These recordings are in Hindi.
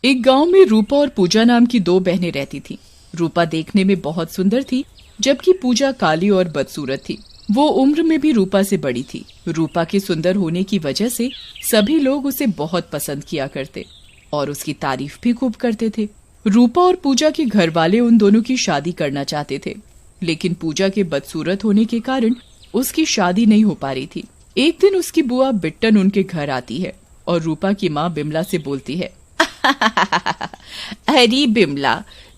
एक गांव में रूपा और पूजा नाम की दो बहनें रहती थीं। रूपा देखने में बहुत सुंदर थी, जबकि पूजा काली और बदसूरत थी। वो उम्र में भी रूपा से बड़ी थी। रूपा के सुंदर होने की वजह से सभी लोग उसे बहुत पसंद किया करते और उसकी तारीफ भी खूब करते थे। रूपा और पूजा के घर वाले उन दोनों की शादी करना चाहते थे, लेकिन पूजा के बदसूरत होने के कारण उसकी शादी नहीं हो पा रही थी। एक दिन उसकी बुआ बिट्टन उनके घर आती है और रूपा की माँ बिमला से बोलती है, अरे बिमला,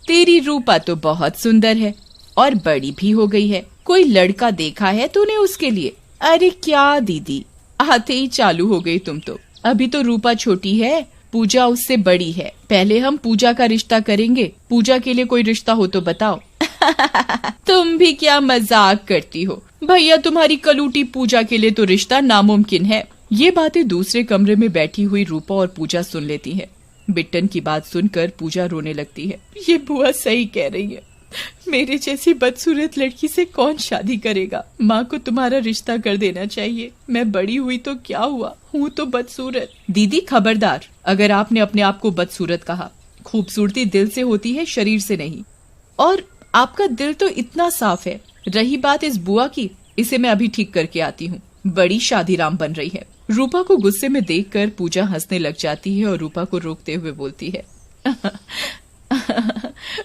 तेरी रूपा तो बहुत सुंदर है और बड़ी भी हो गई है। कोई लड़का देखा है तूने उसके लिए? अरे क्या दीदी, आते ही चालू हो गई तुम तो। अभी तो रूपा छोटी है, पूजा उससे बड़ी है। पहले हम पूजा का रिश्ता करेंगे। पूजा के लिए कोई रिश्ता हो तो बताओ। तुम भी क्या मजाक करती हो? भैया तुम्हारी कलूटी पूजा के लिए तो रिश्ता नामुमकिन है। ये बातें दूसरे कमरे में बैठी हुई रूपा और पूजा सुन लेती हैं। बिट्टन की बात सुनकर पूजा रोने लगती है। ये बुआ सही कह रही है, मेरे जैसी बदसूरत लड़की से कौन शादी करेगा? माँ को तुम्हारा रिश्ता कर देना चाहिए। मैं बड़ी हुई तो क्या हुआ, हूँ तो बदसूरत। दीदी खबरदार, अगर आपने अपने आप को बदसूरत कहा। खूबसूरती दिल से होती है, शरीर से नहीं। और आपका दिल तो इतना साफ है। रही बात इस बुआ की, इसे मैं अभी ठीक करके आती हूँ। बड़ी शादीराम बन रही है। रूपा को गुस्से में देखकर पूजा हंसने लग जाती है और रूपा को रोकते हुए बोलती है,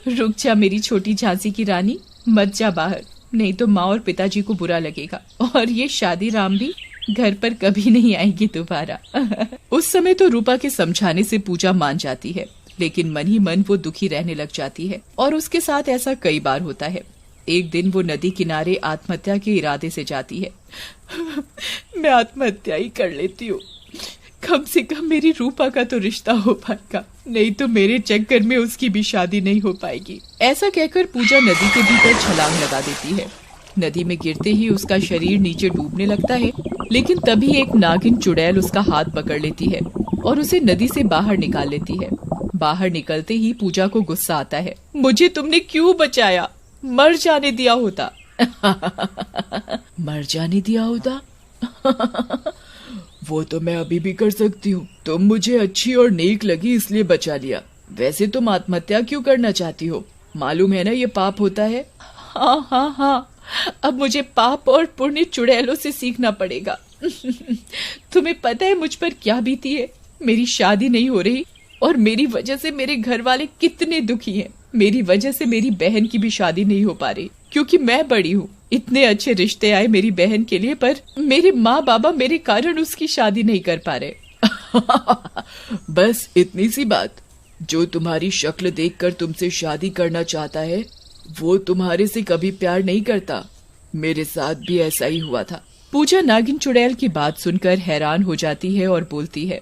रुक जा मेरी छोटी झांसी की रानी, मत जा बाहर, नहीं तो माँ और पिताजी को बुरा लगेगा और ये शादीराम भी घर पर कभी नहीं आएगी दोबारा। उस समय तो रूपा के समझाने से पूजा मान जाती है, लेकिन मन ही मन वो दुखी रहने लग जाती है और उसके साथ ऐसा कई बार होता है। एक दिन वो नदी किनारे आत्महत्या के इरादे से जाती है। मैं आत्महत्या ही कर लेती हूँ, कम से कम मेरी रूपा का तो रिश्ता हो पाएगा, नहीं तो मेरे चक्कर में उसकी भी शादी नहीं हो पाएगी। ऐसा कहकर पूजा नदी के भीतर छलांग लगा देती है। नदी में गिरते ही उसका शरीर नीचे डूबने लगता है, लेकिन तभी एक नागिन चुड़ैल उसका हाथ पकड़ लेती है और उसे नदी से बाहर निकाल लेती है। बाहर निकलते ही पूजा को गुस्सा आता है। मुझे तुमने क्यों बचाया? मर जाने दिया होता। मर जाने दिया होता? वो तो मैं अभी भी कर सकती हूँ। तुम मुझे अच्छी और नेक लगी इसलिए बचा लिया। वैसे तुम आत्महत्या क्यों करना चाहती हो? मालूम है ना ये पाप होता है। हाँ हाँ हाँ, अब मुझे पाप और पुण्य चुड़ैलों से सीखना पड़ेगा। तुम्हें पता है मुझ पर क्या बीती है? मेरी शादी नहीं हो रही और मेरी वजह से मेरे घर वाले कितने दुखी हैं। मेरी वजह से मेरी बहन की भी शादी नहीं हो पा रही, क्योंकि मैं बड़ी हूँ। इतने अच्छे रिश्ते आए मेरी बहन के लिए, पर मेरे माँ बाबा मेरे कारण उसकी शादी नहीं कर पा रहे। बस इतनी सी बात? जो तुम्हारी शक्ल देखकर तुमसे शादी करना चाहता है, वो तुम्हारे से कभी प्यार नहीं करता। मेरे साथ भी ऐसा ही हुआ था। पूजा नागिन चुड़ैल की बात सुनकर हैरान हो जाती है और बोलती है,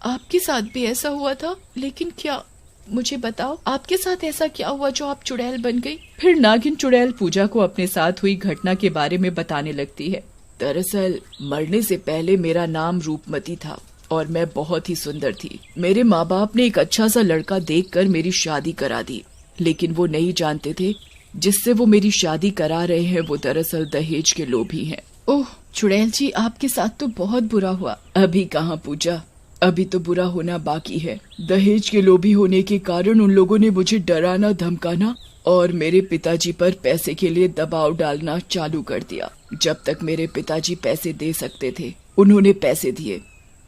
आपके साथ भी ऐसा हुआ था? लेकिन क्या, मुझे बताओ, आपके साथ ऐसा क्या हुआ जो आप चुड़ैल बन गई? फिर नागिन चुड़ैल पूजा को अपने साथ हुई घटना के बारे में बताने लगती है। दरअसल मरने से पहले मेरा नाम रूपमती था और मैं बहुत ही सुंदर थी। मेरे माँ बाप ने एक अच्छा सा लड़का देखकर मेरी शादी करा दी, लेकिन वो नहीं जानते थे जिससे वो मेरी शादी करा रहे हैं वो दरअसल दहेज के लोभी हैं। ओह चुड़ैल जी, आपके साथ तो बहुत बुरा हुआ। अभी कहाँ पूजा, अभी तो बुरा होना बाकी है। दहेज के लोभी होने के कारण उन लोगों ने मुझे डराना धमकाना और मेरे पिताजी पर पैसे के लिए दबाव डालना चालू कर दिया। जब तक मेरे पिताजी पैसे दे सकते थे उन्होंने पैसे दिए,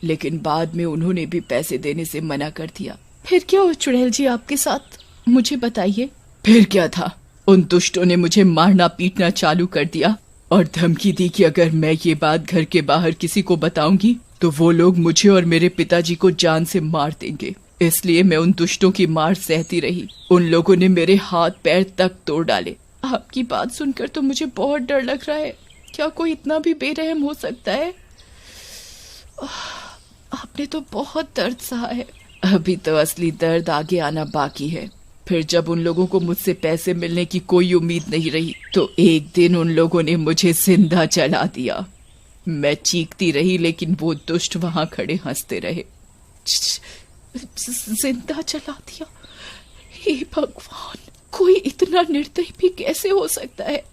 लेकिन बाद में उन्होंने भी पैसे देने से मना कर दिया। फिर क्या हुआ चुड़ैल जी आपके साथ, मुझे बताइए। फिर क्या था, उन दुष्टों ने मुझे मारना पीटना चालू कर दिया और धमकी दी कि अगर मैं ये बात घर के बाहर किसी को बताऊंगी तो वो लोग मुझे और मेरे पिताजी को जान से मार देंगे। इसलिए मैं उन दुष्टों की मार सहती रही। उन लोगों ने मेरे हाथ पैर तक तोड़ डाले। आपकी बात सुनकर तो मुझे बहुत डर लग रहा है। क्या कोई इतना भी बेरहम हो सकता है? आपने तो बहुत दर्द सहा है। अभी तो असली दर्द आगे आना बाकी है। फिर जब उन लोगों को मुझसे पैसे मिलने की कोई उम्मीद नहीं रही तो एक दिन उन लोगों ने मुझे जिंदा जला दिया। मैं चीखती रही, लेकिन वो दुष्ट वहां खड़े हंसते रहे। जिंदा जला दिया? हे भगवान, कोई इतना निर्दयी भी कैसे हो सकता है?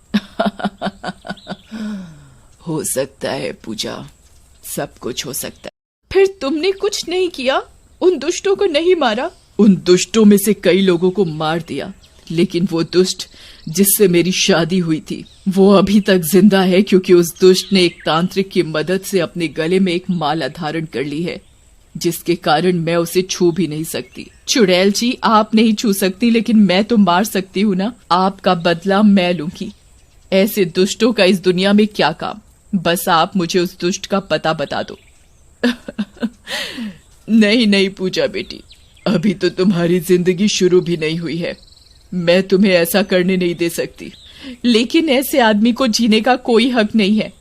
हो सकता है पूजा, सब कुछ हो सकता है। फिर तुमने कुछ नहीं किया, उन दुष्टों को नहीं मारा? उन दुष्टों में से कई लोगों को मार दिया, लेकिन वो दुष्ट जिससे मेरी शादी हुई थी वो अभी तक जिंदा है, क्योंकि उस दुष्ट ने एक तांत्रिक की मदद से अपने गले में एक माला धारण कर ली है, जिसके कारण मैं उसे छू भी नहीं सकती। चुड़ैल जी, आप नहीं छू सकती, लेकिन मैं तो मार सकती हूँ ना। आपका बदला मैं लूंगी। ऐसे दुष्टों का इस दुनिया में क्या काम, बस आप मुझे उस दुष्ट का पता बता दो। नहीं नहीं पूजा बेटी, अभी तो तुम्हारी जिंदगी शुरू भी नहीं हुई है, मैं तुम्हें ऐसा करने नहीं दे सकती। लेकिन ऐसे आदमी को जीने का कोई हक नहीं है,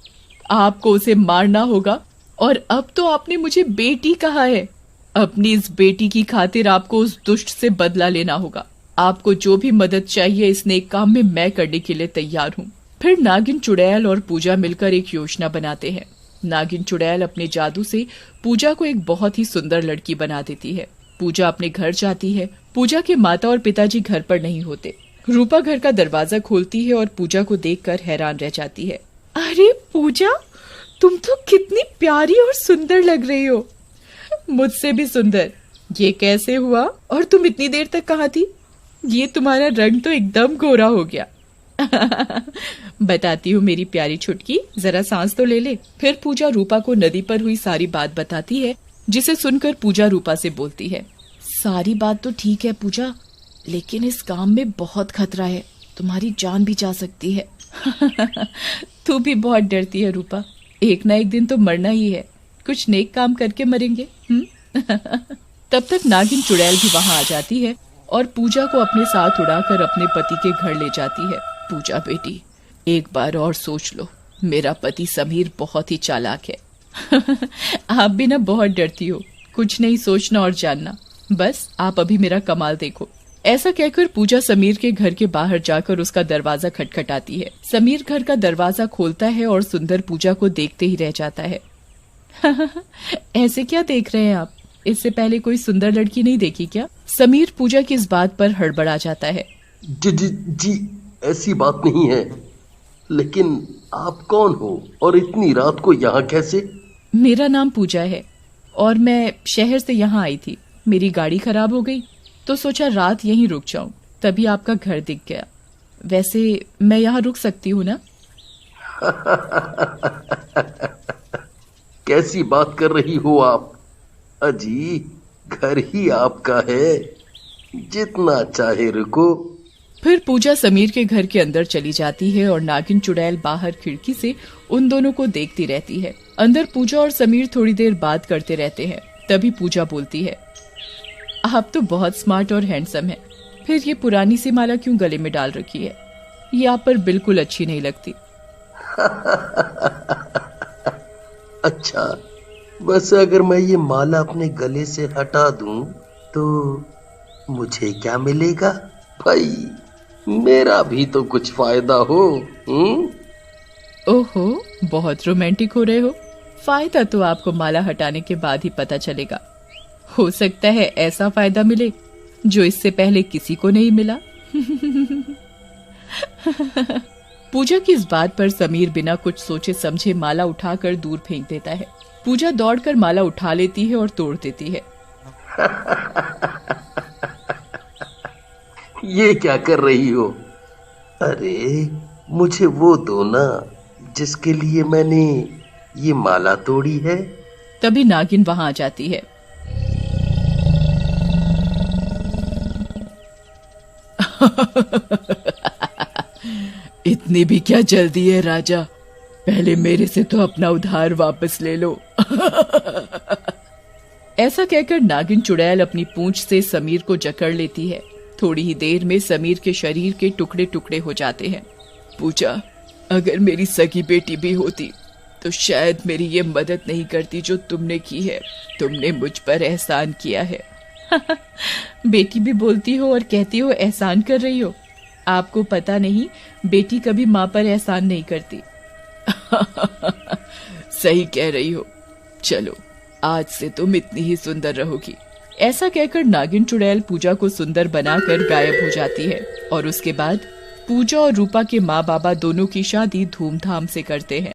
आपको उसे मारना होगा। और अब तो आपने मुझे बेटी कहा है, अपनी इस बेटी की खातिर आपको उस दुष्ट से बदला लेना होगा। आपको जो भी मदद चाहिए इस नेक काम में मैं करने के लिए तैयार हूँ। फिर नागिन चुड़ैल और पूजा मिलकर एक योजना बनाते हैं। नागिन चुड़ैल अपने जादू से पूजा को एक बहुत ही सुंदर लड़की बना देती है। पूजा अपने घर जाती है। पूजा के माता और पिताजी घर पर नहीं होते। रूपा घर का दरवाजा खोलती है और पूजा को देखकर हैरान रह जाती है। अरे पूजा, तुम तो कितनी प्यारी और सुंदर लग रही हो, मुझसे भी सुंदर। ये कैसे हुआ? और तुम इतनी देर तक कहाँ थी? ये तुम्हारा रंग तो एकदम गोरा हो गया। बताती हूँ मेरी प्यारी छुटकी, जरा सांस तो ले ले। फिर पूजा रूपा को नदी पर हुई सारी बात बताती है, जिसे सुनकर पूजा रूपा से बोलती है, सारी बात तो ठीक है पूजा, लेकिन इस काम में बहुत खतरा है, तुम्हारी जान भी जा सकती है। तू भी बहुत डरती है रूपा, एक ना एक दिन तो मरना ही है, कुछ नेक काम करके मरेंगे। तब तक नागिन चुड़ैल भी वहां आ जाती है और पूजा को अपने साथ उड़ाकर अपने पति के घर ले जाती है। पूजा बेटी, एक बार और सोच लो, मेरा पति समीर बहुत ही चालाक है। आप भी ना बहुत डरती हो, कुछ नहीं सोचना और जानना, बस आप अभी मेरा कमाल देखो। ऐसा कहकर पूजा समीर के घर के बाहर जाकर उसका दरवाजा खटखटाती है। समीर घर का दरवाजा खोलता है और सुंदर पूजा को देखते ही रह जाता है। ऐसे क्या देख रहे हैं आप? इससे पहले कोई सुंदर लड़की नहीं देखी क्या? समीर पूजा की इस बात पर हड़बड़ा जाता है। जी ऐसी बात नहीं है, लेकिन आप कौन हो और इतनी रात को यहाँ कैसे? मेरा नाम पूजा है और मैं शहर से यहाँ आई थी। मेरी गाड़ी खराब हो गई तो सोचा रात यहीं रुक जाऊं, तभी आपका घर दिख गया। वैसे मैं यहाँ रुक सकती हूँ ना? कैसी बात कर रही हो आप? अजी, घर ही आपका है, जितना चाहे रुको। फिर पूजा समीर के घर के अंदर चली जाती है और नागिन चुड़ैल बाहर खिड़की से उन दोनों को देखती रहती है। अंदर पूजा और समीर थोड़ी देर बात करते रहते हैं। तभी पूजा बोलती है, आप तो बहुत स्मार्ट और हैंडसम हैं। फिर ये पुरानी सी माला क्यों गले में डाल रखी है? ये आप पर बिल्कुल अच्छी नहीं लगती। अच्छा, वैसे अगर मैं ये माला अपने गले से हटा दूं तो मुझे क्या मिलेगा? भाई, मेरा भी तो कुछ फायदा हो। ओहो, बहुत रोमांटिक हो रहे हो। फायदा तो आपको माला हटाने के बाद ही पता चलेगा। हो सकता है ऐसा फायदा मिले जो इससे पहले किसी को नहीं मिला। पूजा की इस बात पर समीर बिना कुछ सोचे समझे माला उठाकर दूर फेंक देता है। पूजा दौड़कर माला उठा लेती है और तोड़ देती है। ये क्या कर रही हो? अरे, मुझे वो दो ना जिसके लिए मैंने ये माला तोड़ी है। तभी नागिन वहां आ जाती है। इतनी भी क्या जल्दी है राजा, पहले मेरे से तो अपना उधार वापस ले लो। ऐसा कहकर नागिन चुड़ैल अपनी पूंछ से समीर को जकड़ लेती है। थोड़ी ही देर में समीर के शरीर के टुकड़े टुकड़े हो जाते हैं। पूजा, अगर मेरी सगी बेटी भी होती तो शायद मेरी ये मदद नहीं करती जो तुमने की है। तुमने मुझ पर एहसान किया है। बेटी भी बोलती हो और कहती हो एहसान कर रही हो। आपको पता नहीं, बेटी कभी माँ पर एहसान नहीं करती। सही कह रही हो। चलो, आज से तुम इतनी ही सुंदर रहोगी। ऐसा कहकर नागिन चुड़ैल पूजा को सुंदर बनाकर गायब हो जाती है और उसके बाद पूजा और रूपा के माँ बाबा दोनों की शादी धूमधाम से करते हैं।